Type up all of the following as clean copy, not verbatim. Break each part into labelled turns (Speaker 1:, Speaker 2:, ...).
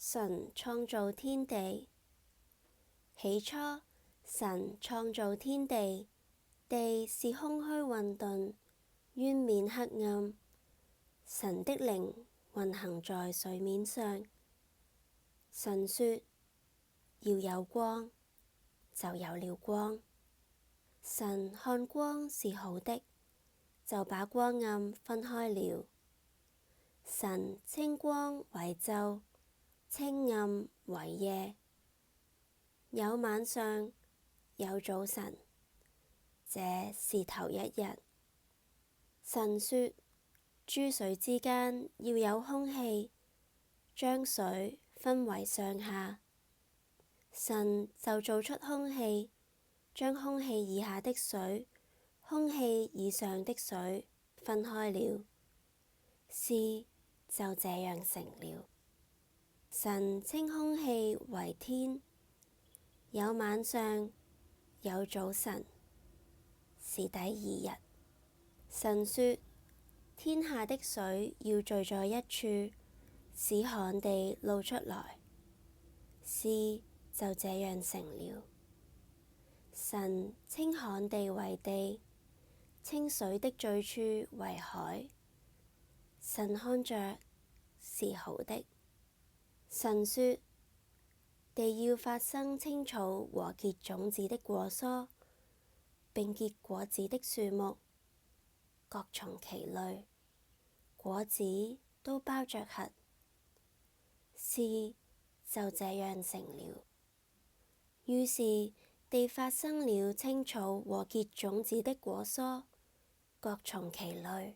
Speaker 1: 神創造天地。起初，神創造天地，地是空虛混沌，淵面黑暗。神的靈運行在水面上。神說：要有光，就有了光。神看光是好的，就把光暗分開了。神稱光為晝，稱暗為夜。有晚上，有早晨，這是頭一日。神說：諸水之間要有空氣，將水分為上下。神就造出空氣，將空氣以下的水、空氣以上的水分開了。事就這樣成了。神稱空氣為天。有晚上，有早晨，是第二日。神說：天下的水要聚在一處，使旱地露出來。事就這樣成了。神稱旱地為地，稱水的聚處為海。神看着是好的。神說：地要發生青草和結種子的果蔬，並結果子的樹木，各從其類，果子都包着核。事就這樣成了。於是地發生了青草和結種子的果蔬，各從其類，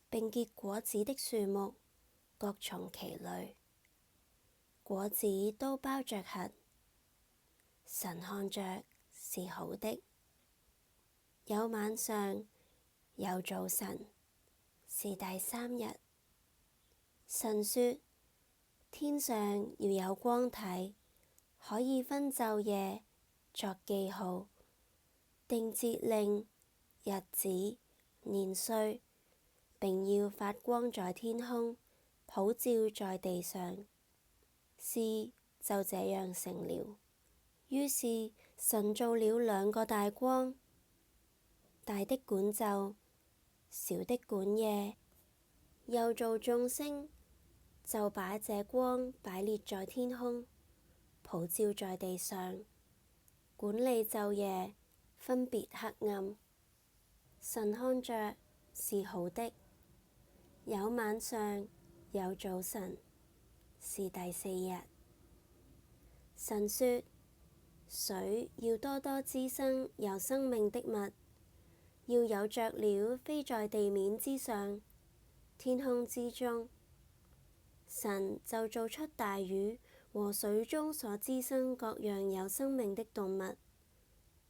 Speaker 1: 並結果子的樹木，各從其類，果子都包着核。神看着是好的。有晚上，有早晨，是第三日。神說：天上要有光體，可以分晝夜，作記號，定節令、日子、年歲，並要發光在天空，普照在地上。事就這樣成了。於是神造了兩個大光，大的管晝，小的管夜。又造眾星，就把這光擺列在天空，普照在地上，管理晝夜，分別黑暗。神看着是好的。有晚上，有早晨，是第四日。神說：水要多多滋生有生命的物，要有雀鳥飛在地面之上，天空之中。神就造出大魚和水中所滋生各樣有生命的動物，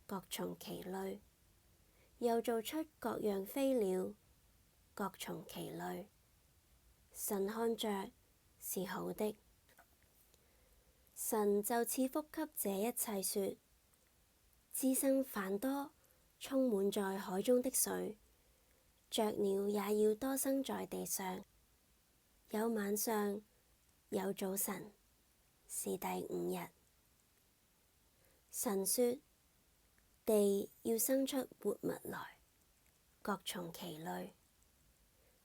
Speaker 1: 各從其類。又造出各樣飛鳥，各從其類。神看着是好的。神就賜福給這一切，說：滋生繁多，充滿在海中的水，雀鳥也要多生在地上。有晚上，有早晨，是第五日。神說：地要生出活物來，各從其類，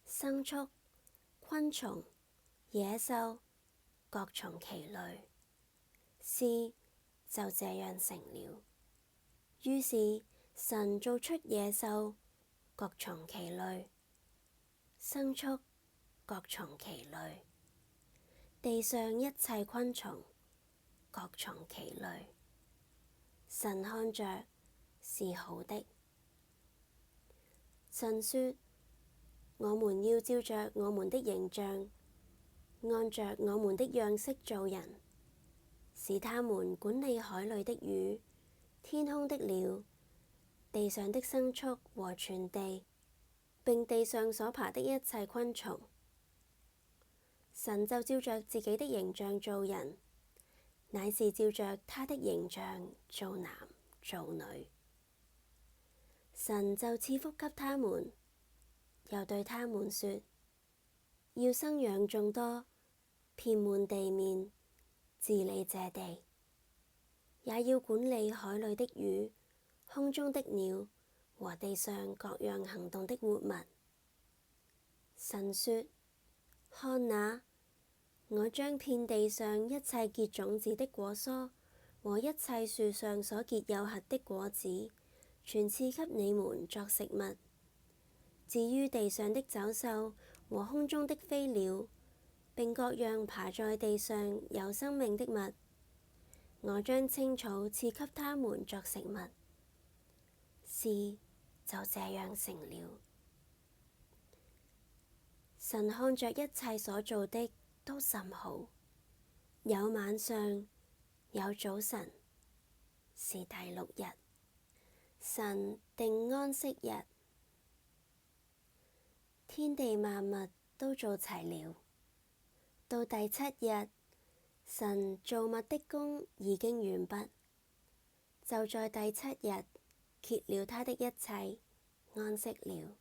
Speaker 1: 牲畜、昆蟲、野獸，各從其類。事就這樣成了。於是神造出野獸，各從其類；牲畜，各從其類；地上一切昆蟲，各從其類。神看着是好的。神說：我們要照着我們的形象，按着我們的樣式造人，使他們管理海裏的魚、天空的鳥、地上的牲畜和全地，並地上所爬的一切昆蟲。神就照着自己的形象造人，乃是照着他的形象造男造女。神就賜福給他們，又對他們說：要生養眾多，遍滿地面，治理這地，也要管理海裏的魚、空中的鳥和地上各樣行動的活物。神說：看哪，我將遍地上一切結種子的果蔬和一切樹上所結有核的果子，全賜給你們作食物。至於地上的走獸和空中的飛鳥，並各樣爬在地上有生命的物，我將青草賜給他們作食物。事就這樣成了。神看着一切所造的都甚好，有晚上，有早晨，是第6日。神定安息日，天地萬物都做齊了。到第7日，神造物的工已經完畢，就在第7日歇了他的一切，安息了。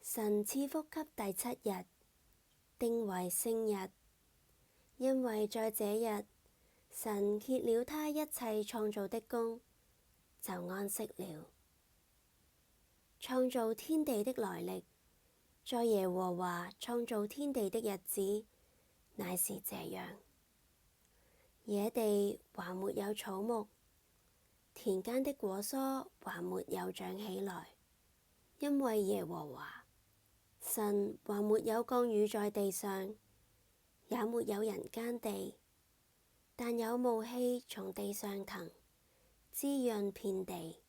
Speaker 1: 神賜福給第7日，定為聖日，因為在這日，神歇了他一切創造的工，就安息了。創造天地的來歷，在耶和華創造天地的日子，乃是這樣：野地還沒有草木，田間的果蔬還沒有長起來，因為耶和華神還沒有降雨在地上，也沒有人耕地，但有霧氣從地上騰，滋潤遍地。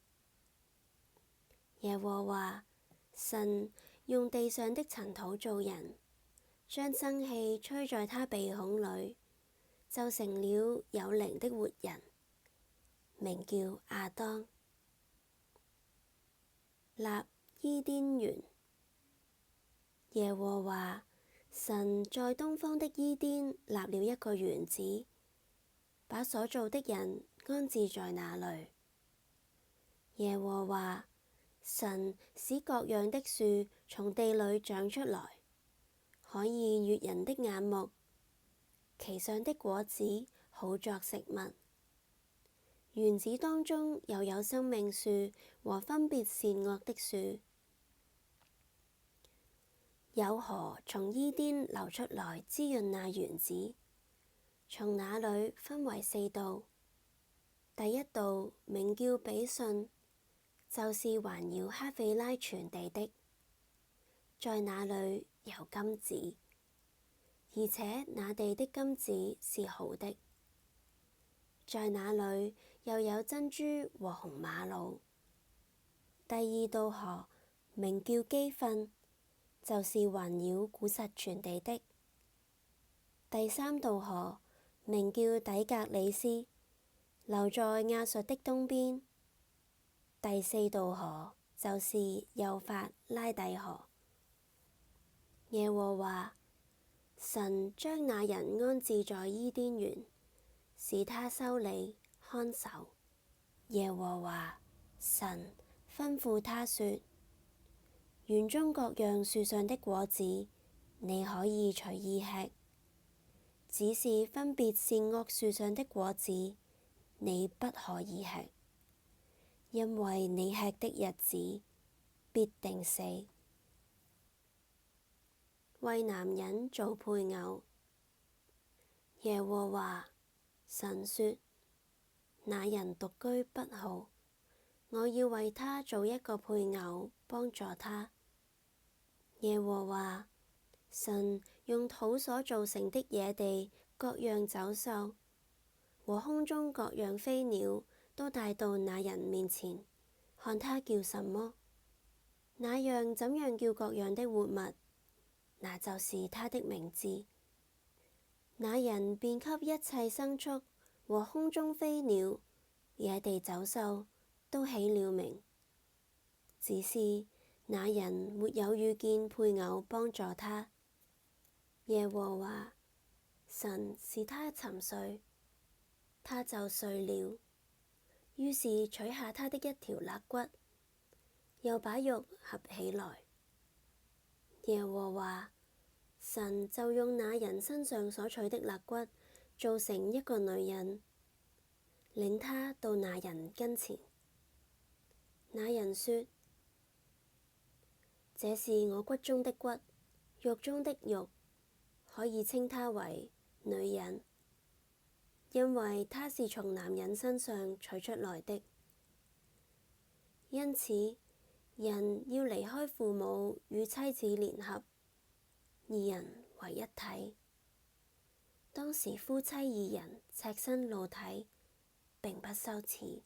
Speaker 1: 耶和華神用地上的塵土造人，將生氣吹在他鼻孔裏，就成了有靈的活人，名叫亞當。立伊甸園。耶和華神在東方的伊甸立了一個園子，把所造的人安置在那裏。耶和華神使各樣的樹從地裏長出來，可以悅人的眼目，其上的果子好作食物。園子當中又有生命樹和分別善惡的樹。有河從伊甸流出來滋潤那園子，從那裏分為4道。第一道名叫比遜，就是環繞哈腓拉全地的，在那裏有金子，而且那地的金子是好的。在那裏又有珍珠和紅瑪瑙。第二道河名叫基訓，就是環繞古實全地的。第三道河名叫底格里斯，流在亞述的東邊。第四道河就是幼發拉底河。耶和華神將那人安置在伊甸園，使他修理看守。耶和華神吩咐他說：園中各樣樹上的果子，你可以隨意吃，只是分別善惡樹上的果子，你不可以吃，因為你吃的日子必定死。為男人做配偶。耶和華神說：那人獨居不好，我要為他做一個配偶，幫助他。耶和華神用土所造成的野地各樣走獸和空中各樣飛鳥都帶到那人面前，看他叫什麼，那樣怎樣叫各樣的活物，那就是他的名字。那人便給一切牲畜和空中飛鳥、野地走獸都起了名，只是那人沒有遇見配偶幫助他。耶和華神使他沉睡，他就睡了。於是取下他的一條肋骨，又把肉合起來。耶和華神就用那人身上所取的肋骨造成一個女人，領她到那人跟前。那人說：這是我骨中的骨，肉中的肉，可以稱她為女人，因為她是從男人身上取出來的。因此，人要離開父母與妻子聯合，二人為一體。當時夫妻二人赤身露體，並不羞恥。